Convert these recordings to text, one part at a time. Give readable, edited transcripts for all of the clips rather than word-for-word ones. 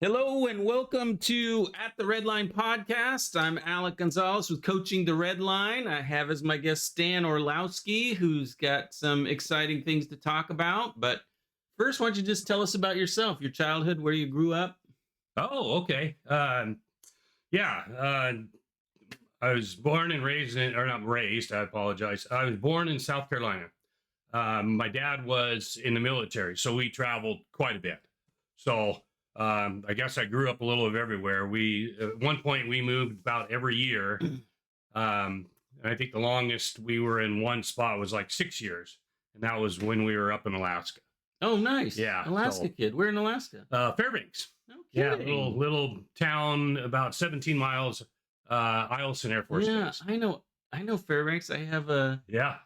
Hello and welcome to At the Redline podcast. I'm Alec Gonzalez with Coaching the Redline. I have as my guest Stan Orlowski, who's got some exciting things to talk about. But first, why don't you just tell us about yourself, your childhood, where you grew up? Oh, okay. Yeah. I was born and raised or not raised, I apologize. I was born in South Carolina. My dad was in the military, so we traveled quite a bit. So I guess I grew up a little of everywhere. At one point, we moved about every year. And I think the longest we were in one spot was like 6 years. And that was when we were up in Alaska. Oh, nice. Yeah. Alaska kid. Where in Alaska? Fairbanks. No Yeah, kidding. little town about 17 miles, Eielson Air Force Yeah, Base. I know Fairbanks. I have a Yeah.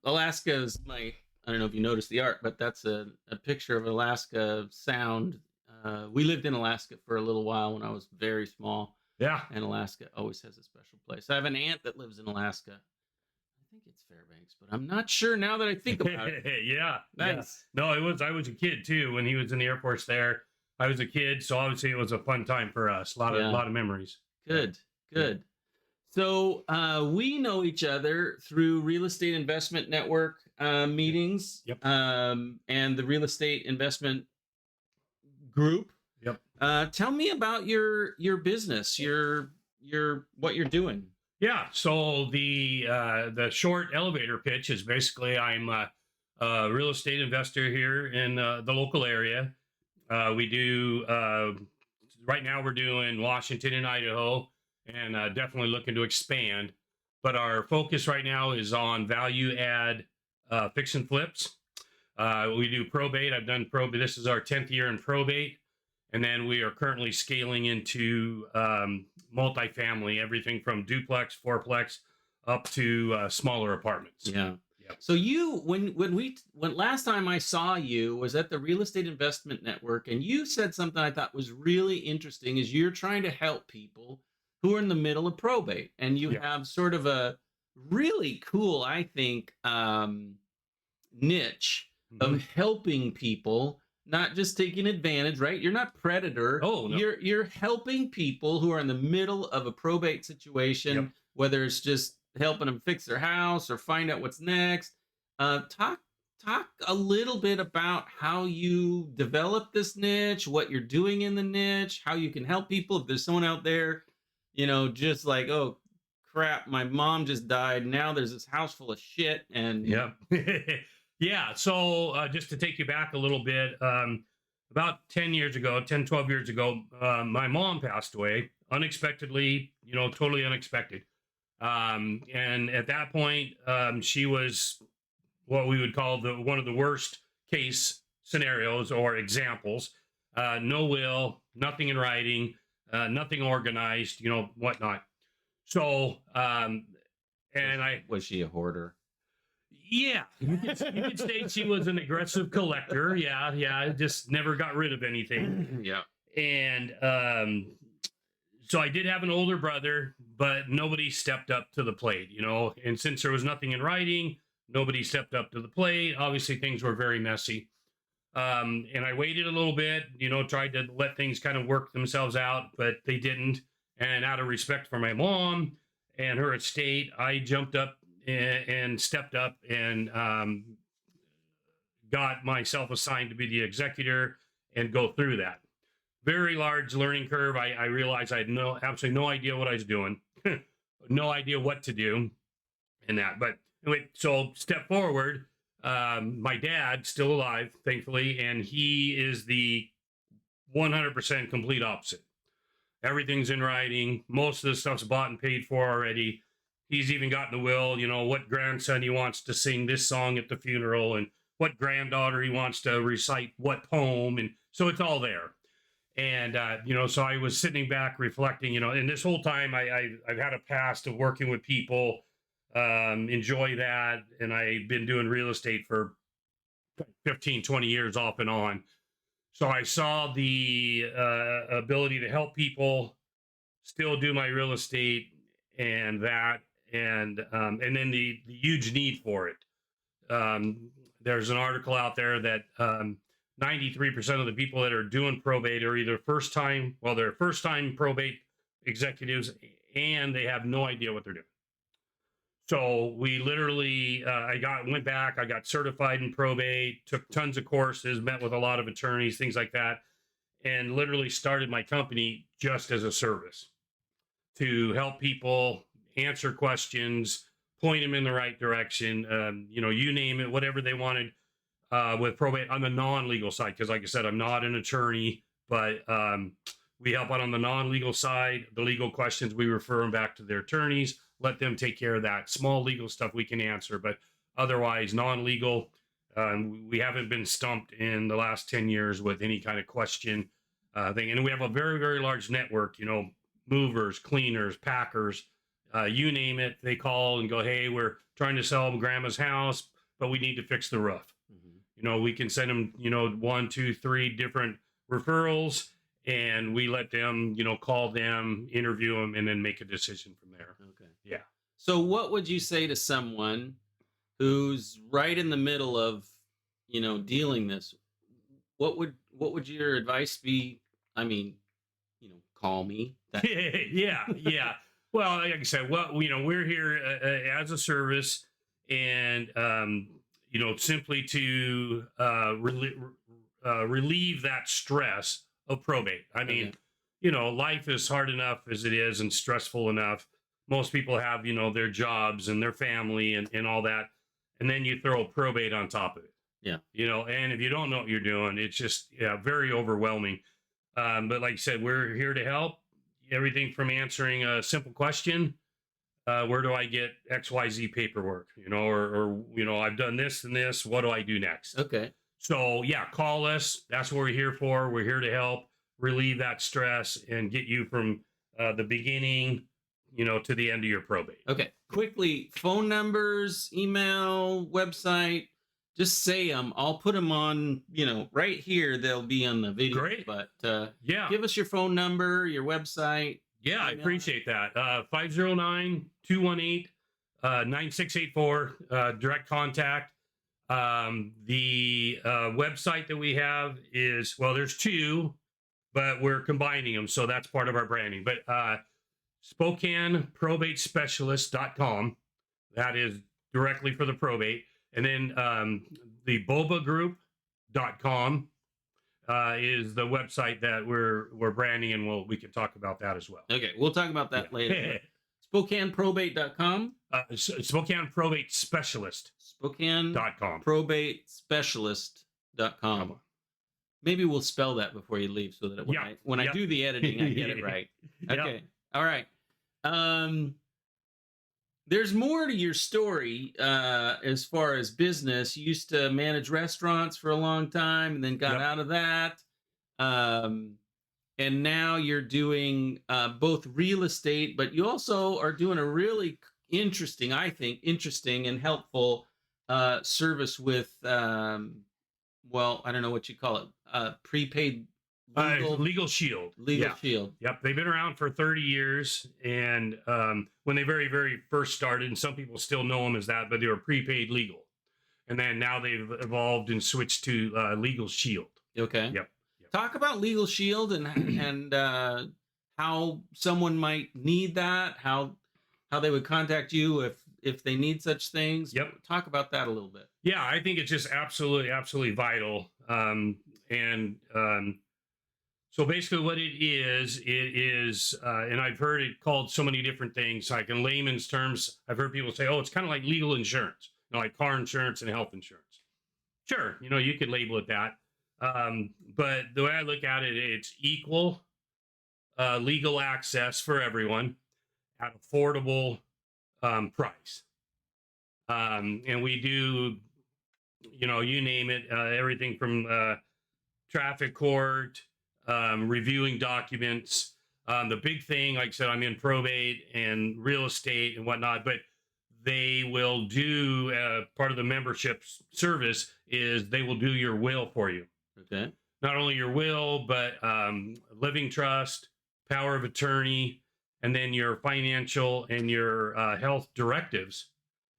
Alaska is my, I don't know if you noticed the art, but that's a picture of Alaska Sound. We lived in Alaska for a little while when I was very small, Yeah. and Alaska always has a special place. I have an aunt that lives in Alaska. I think it's Fairbanks, but I'm not sure now that I think about it. Yeah. Nice. No, I was a kid too when he was in the Air Force there. I was a kid, so obviously it was a fun time for us. A lot of memories. Good, good. So we know each other through Real Estate Investment Network meetings, Yep. And the Real Estate Investment Group. Yep. Tell me about your business, your what you're doing. Yeah. So the short elevator pitch is basically I'm a real estate investor here in the local area. We do right now we're doing Washington and Idaho, and definitely looking to expand. But our focus right now is on value add fix and flips. We do probate. I've done probate. This is our 10th year in probate. And then we are currently scaling into multifamily, everything from duplex, fourplex, up to smaller apartments. Yeah. Yep. So you, when last time I saw you was at the Real Estate Investment Network, and you said something I thought was really interesting. Is you're trying to help people who are in the middle of probate, and you Yeah. have sort of a really cool, I think, niche of helping people, not just taking advantage, right? You're not predator. Oh, no. You're helping people who are in the middle of a probate situation, Yep. whether it's just helping them fix their house or find out what's next. Talk a little bit about how you develop this niche, what you're doing in the niche, how you can help people. If there's someone out there, just like, oh crap, my mom just died. Now there's this house full of shit. And Yep. Yeah. So just to take you back a little bit, about 10 years ago, 10, 12 years ago, my mom passed away unexpectedly, totally unexpected. And at that point, she was what we would call one of the worst case scenarios or examples. No will, nothing in writing, nothing organized, whatnot. So, was she a hoarder? Yeah, you could say she was an aggressive collector. Yeah, just never got rid of anything. Yeah. And so I did have an older brother, but nobody stepped up to the plate, and since there was nothing in writing, nobody stepped up to the plate. Obviously, things were very messy. And I waited a little bit, tried to let things kind of work themselves out, but they didn't. And out of respect for my mom and her estate, I jumped up and stepped up and got myself assigned to be the executor and go through that. Very large learning curve. I realized I had absolutely no idea what I was doing, no idea what to do in that. But anyway, so step forward. My dad's still alive, thankfully, and he is the 100% complete opposite. Everything's in writing. Most of the stuff's bought and paid for already. He's even got in the will, what grandson he wants to sing this song at the funeral and what granddaughter he wants to recite what poem. And so it's all there. And, so I was sitting back reflecting, and this whole time I've had a past of working with people, enjoy that. And I've been doing real estate for 15, 20 years off and on. So I saw the ability to help people still do my real estate and that. And then the huge need for it. There's an article out there that 93% of the people that are doing probate are either they're first time probate executives, and they have no idea what they're doing. So we literally, went back, I got certified in probate, took tons of courses, met with a lot of attorneys, things like that, and literally started my company just as a service to help people answer questions, point them in the right direction, you name it, whatever they wanted with probate on the non-legal side. Because like I said, I'm not an attorney, but we help out on the non-legal side. The legal questions, we refer them back to their attorneys, let them take care of that. Small legal stuff we can answer, but otherwise non-legal, we haven't been stumped in the last 10 years with any kind of question thing. And we have a very, very large network, movers, cleaners, packers, you name it. They call and go, hey, we're trying to sell grandma's house, but we need to fix the roof. We can send them, 1, 2, 3 different referrals, and we let them, call them, interview them, and then make a decision from there. Okay. Yeah. So what would you say to someone who's right in the middle of, dealing this? What would your advice be? I mean, call me. Yeah. Well, like I said, we're here as a service, and simply to relieve that stress of probate. I mean, life is hard enough as it is and stressful enough. Most people have, their jobs and their family and all that. And then you throw probate on top of it. Yeah. And if you don't know what you're doing, it's just very overwhelming. But like I said, we're here to help. Everything from answering a simple question, where do I get XYZ paperwork? Or I've done this and this. What do I do next? Okay. So yeah, call us. That's what we're here for. We're here to help relieve that stress and get you from the beginning, to the end of your probate. Okay. Quickly, phone numbers, email, website. Just say them. I'll put them on, right here. They'll be on the video. Great. But Yeah. give us your phone number, your website. Yeah, I appreciate that. 509-218-9684, direct contact. The website that we have is, there's 2, but we're combining them. So that's part of our branding. But SpokaneProbateSpecialist.com. That is directly for the probate. And then the bobagroup.com is the website that we're branding, and we can talk about that as well. Okay, we'll talk about that later. SpokaneProbate.com. Spokane Probate Specialist. SpokaneProbateSpecialist.com. Specialist.com. Maybe we'll spell that before you leave so that when I do the editing, I get it right. Okay. All right. There's more to your story as far as business. You used to manage restaurants for a long time and then got out of that. And now you're doing both real estate, but you also are doing a really interesting and helpful service with, I don't know what you call it, prepaid Legal Shield. Shield. Yep. They've been around for 30 years. And when they very, very first started, and some people still know them as that, but they were prepaid legal. And then now they've evolved and switched to Legal Shield. Okay. Yep. Talk about Legal Shield and how someone might need that, how they would contact you if they need such things. Yep. Talk about that a little bit. Yeah, I think it's just absolutely vital. So basically what it is, and I've heard it called so many different things. Like in layman's terms, I've heard people say, it's kind of like legal insurance, like car insurance and health insurance. Sure, you could label it that. But the way I look at it, it's equal legal access for everyone at affordable price. And we do, you name it, everything from traffic court, reviewing documents. The big thing, like I said, I'm in probate and real estate and whatnot, but they will do part of the membership service is they will do your will for you. Okay. Not only your will, but living trust, power of attorney, and then your financial and your health directives.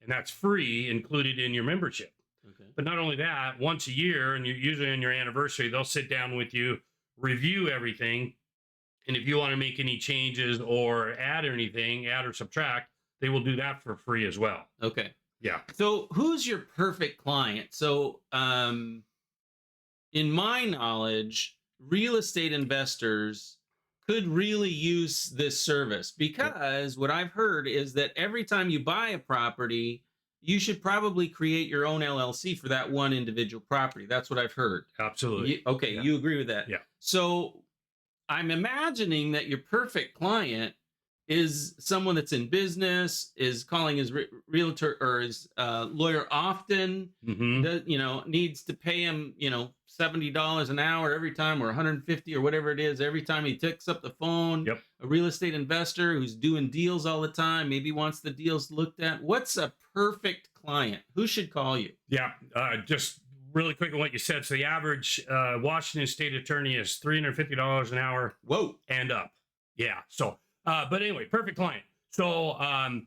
And that's free, included in your membership. Okay. But not only that, once a year, and usually on your anniversary, they'll sit down with you, review everything, and if you want to make any changes or add anything, add or subtract, they will do that for free as well. Okay. Yeah. So who's your perfect client? So in my knowledge, real estate investors could really use this service because what I've heard is that every time you buy a property, you should probably create your own LLC for that one individual property. That's what I've heard. Absolutely. Okay, Yeah. you agree with that? Yeah. So I'm imagining that your perfect client is someone that's in business, is calling his realtor or his lawyer often, Hmm. needs to pay him, $70 an hour every time, or 150 or whatever it is, every time he picks up the phone. Yep. A real estate investor who's doing deals all the time, maybe wants the deals looked at. What's a perfect client? Who should call you? Yeah. Just really quick on what you said. So the average Washington state attorney is $350 an hour Whoa. and up. Yeah. So, but anyway, perfect client. So, kind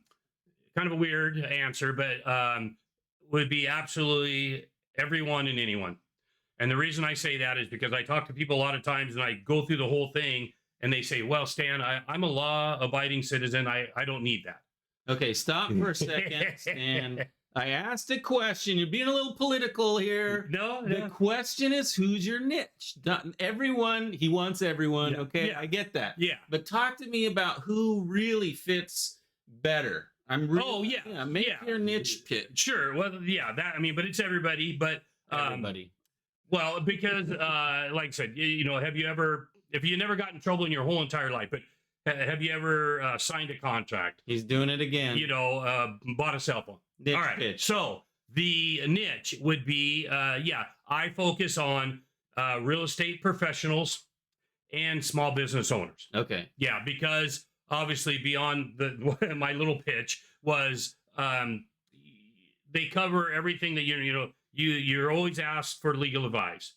of a weird answer, but would be absolutely everyone and anyone. And the reason I say that is because I talk to people a lot of times and I go through the whole thing and they say, well, Stan, I'm a law abiding citizen. I don't need that. Okay, stop for a second, Stan. I asked a question. You're being a little political here. No, The question is, who's your niche? Not everyone, he wants everyone. Yeah, Okay, yeah. I get that. Yeah. But talk to me about who really fits better. I'm really, Oh, yeah. make Yeah. your niche pitch. Sure. Well, yeah, but it's everybody. But Everybody. well, because like I said, have you ever, if you never got in trouble in your whole entire life, but have you ever signed a contract? He's doing it again. Bought a cell phone. Niche All right. pitch. So the niche would be, I focus on real estate professionals and small business owners. Okay. Yeah, because obviously beyond my little pitch was they cover everything that you're always asked for legal advice.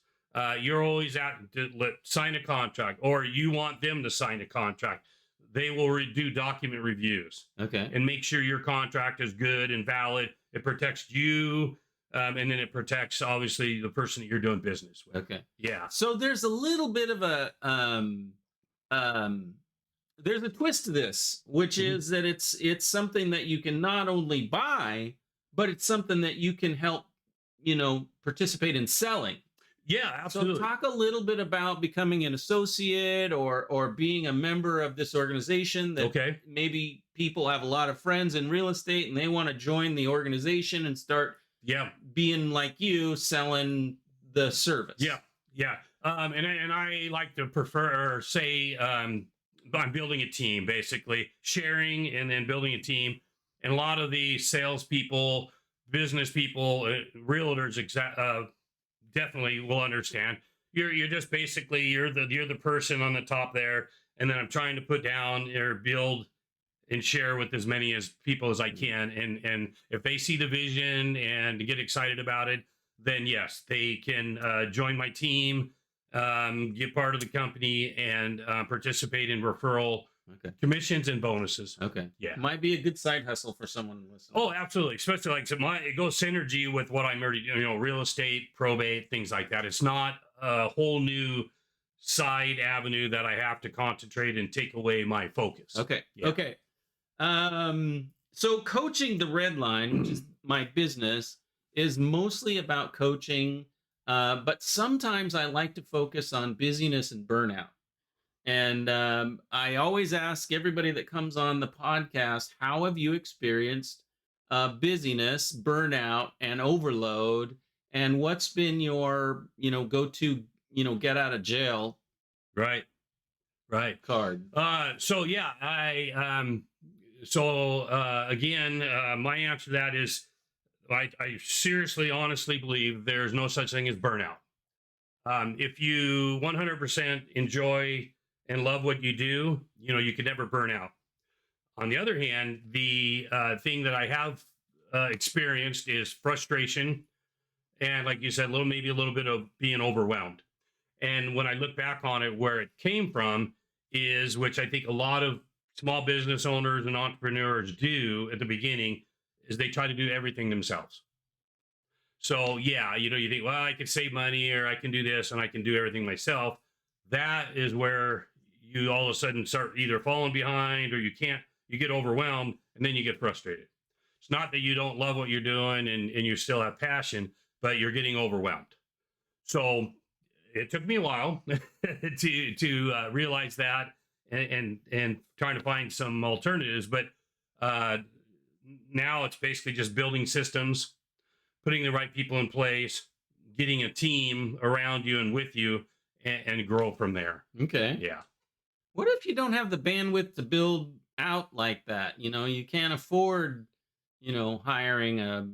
You're always asked to sign a contract, or you want them to sign a contract. They will do document reviews. Okay. And make sure your contract is good and valid. It protects you, and then it protects obviously the person that you're doing business with. Okay. Yeah. So there's a little bit of a there's a twist to this, which Mhm. is that it's something that you can not only buy, but it's something that you can help, participate in selling. Yeah, absolutely. So talk a little bit about becoming an associate or being a member of this organization that Okay. maybe people have a lot of friends in real estate and they want to join the organization and start Yeah. being like you selling the service. Yeah. Yeah. And I like to prefer or say I'm building a team, basically sharing and then building a team. And a lot of the salespeople, business people, realtors, definitely will understand. You're just basically you're the person on the top there, and then I'm trying to put down or build and share with as many as people as I can. And if they see the vision and get excited about it, then yes, they can join my team, get part of the company, and participate in referral Okay. commissions and bonuses. Okay. Yeah. Might be a good side hustle for someone listening. Oh, absolutely. Especially like it goes synergy with what I'm already doing, real estate, probate, things like that. It's not a whole new side avenue that I have to concentrate and take away my focus. Okay. Yeah. Okay. So coaching the Redline, which is my business, is mostly about coaching. But sometimes I like to focus on busyness and burnout. And I always ask everybody that comes on the podcast, how have you experienced busyness, burnout, and overload? And what's been your, go-to, get out of jail Right. Right. card? So yeah, again, my answer to that is I seriously, honestly believe there's no such thing as burnout. If you 100% enjoy and love what you do, you can never burn out. On the other hand, the thing that I have experienced is frustration. And like you said, maybe a little bit of being overwhelmed. And when I look back on it, where it came from is, which I think a lot of small business owners and entrepreneurs do at the beginning, is they try to do everything themselves. So yeah, you think, well, I could save money or I can do this and I can do everything myself. That is where you all of a sudden start either falling behind or you get overwhelmed and then you get frustrated. It's not that you don't love what you're doing and you still have passion, but you're getting overwhelmed. So it took me a while to realize that and trying to find some alternatives. But uh, now it's basically just building systems, putting the right people in place, getting a team around you and with you, and grow from there. Okay. Yeah. What if you don't have the bandwidth to build out like that? You can't afford, hiring a,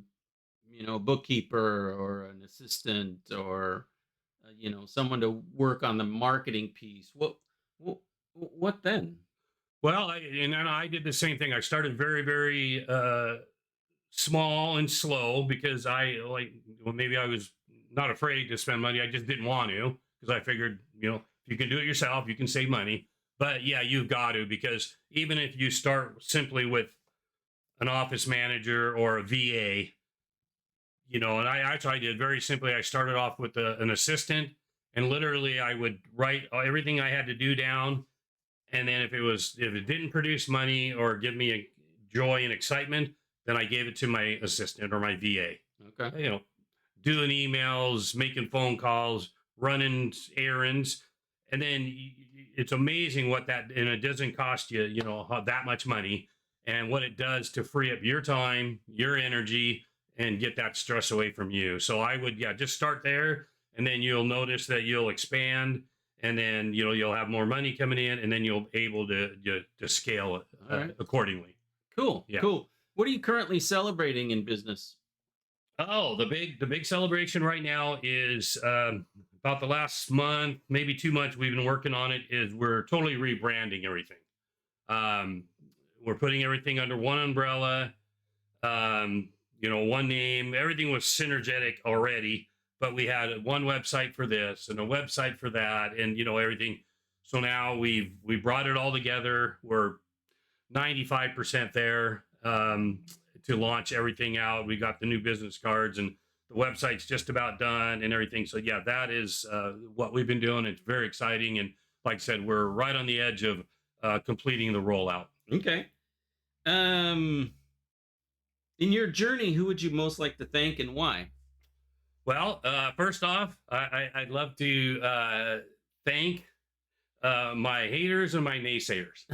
bookkeeper or an assistant or, someone to work on the marketing piece. What then? Well, and then I did the same thing. I started very, very small and slow because well, maybe I was not afraid to spend money. I just didn't want to because I figured, if you can do it yourself, you can save money. But yeah, you've got to, because even if you start simply with an office manager or a VA, and I did very simply. I started off with an assistant, and literally I would write everything I had to do down. And then if it didn't produce money or give me a joy and excitement, then I gave it to my assistant or my VA. Okay. Doing emails, making phone calls, running errands, and then it's amazing what that, and it doesn't cost you, that much money, and what it does to free up your time, your energy, and get that stress away from you. So I would, yeah, just start there, and then you'll notice that you'll expand, and then you'll have more money coming in, and then you'll able to scale it All right. accordingly. Cool. Yeah. Cool. What are you currently celebrating in business? Oh, the big celebration right now is about the last month, maybe 2 months. We've been working on it. Is we're totally rebranding everything. Um, we're putting everything under one umbrella. One name. Everything was synergetic already, but we had one website for this and a website for that, and everything. So now we brought it all together. We're 95% there to launch everything out. We got the new business cards and the website's just about done and everything. So yeah, that is what we've been doing. It's very exciting. And like I said, we're right on the edge of completing the rollout. Okay. Um, in your journey, who would you most like to thank and why? Well, first off, I'd love to thank my haters and my naysayers.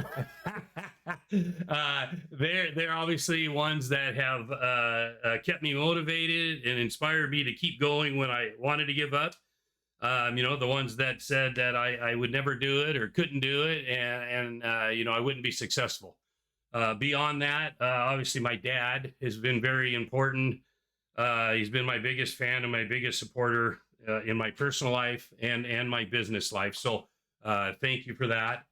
They're obviously ones that have kept me motivated and inspired me to keep going when I wanted to give up. The ones that said that I would never do it or couldn't do it, and I wouldn't be successful. Beyond that, obviously my dad has been very important. He's been my biggest fan and my biggest supporter in my personal life and my business life. So thank you for that.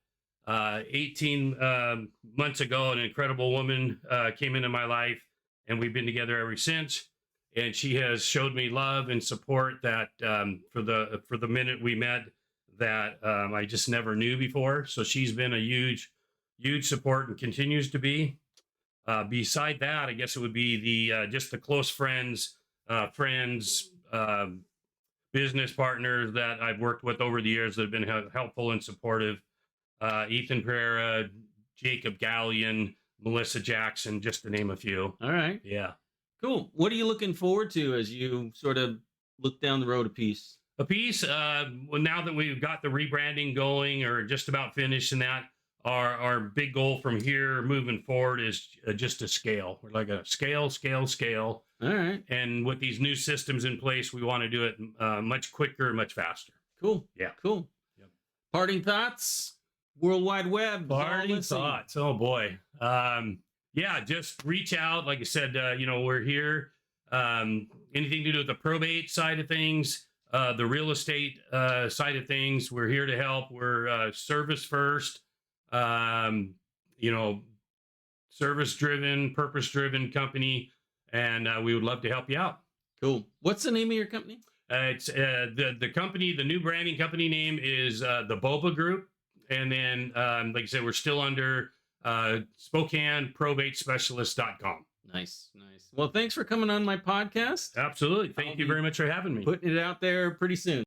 18 months ago, an incredible woman came into my life, and we've been together ever since. And she has showed me love and support that for the minute we met that I just never knew before. So she's been a huge support and continues to be. Beside that, I guess it would be the just the close friends, business partners that I've worked with over the years that have been helpful and supportive. Ethan Pereira, Jacob Gallion, Melissa Jackson, just to name a few. All right. Yeah. Cool. What are you looking forward to as you sort of look down the road a piece? A piece, well, now that we've got the rebranding going or just about finished and that, our big goal from here moving forward is just to scale. We're like a scale. All right. And with these new systems in place, we want to do it much quicker, much faster. Cool. Yeah. Cool. Yep. Parting thoughts? World Wide Web. Parting thoughts. Oh boy. Yeah, just reach out. Like I said, we're here. Anything to do with the probate side of things, the real estate side of things, we're here to help. We're service first, service driven, purpose driven company, and we would love to help you out. Cool. What's the name of your company? It's the company. The new branding company name is the Boba Group, and then like I said, we're still under Spokane Probate Specialist.com. Nice, nice. Well, thanks for coming on my podcast. Absolutely. I'll Thank you be very much for having me. putting it out there pretty soon.